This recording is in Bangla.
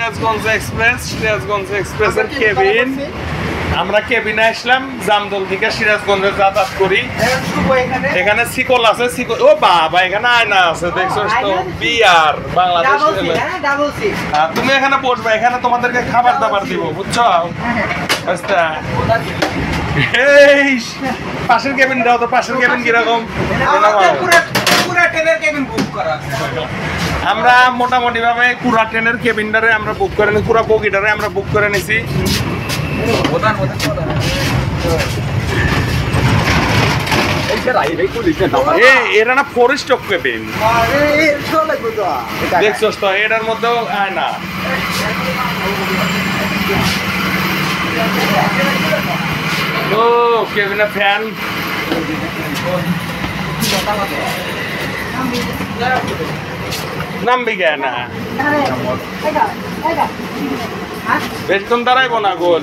সিরাজগঞ্জ এক্সপ্রেসের কেবিন। আমরা কেবিনে আসলাম, জামদল থেকে সিরাজগঞ্জে যাতায়াত করি। এখানে সিকল আছে, ও বাবা এখানে আয়না আছে, দেখছো তো? বিয়ার বাংলাদেশ। তুমি এখানে বসবা, এখানে তোমাদেরকে খাবার দাবার দিব, বুঝছো? এই পাশের কেবিন দাও তো, পাশের কেবিন কিরকম? আমরা মোটামুটি ভাবে পুরা ট্রেনের কেবিনটারে আমরা বুক করে নিই, পুরা বগিটারে আমরা বুক করে নিছি। এটা না ফরেস্ট কেবিন, দেখছো তো? এটার মধ্যেও আয় না। ও কেবিনে ফ্যান। নামবি কে না? বেশক্ষণ দাঁড়াইবো না গোল।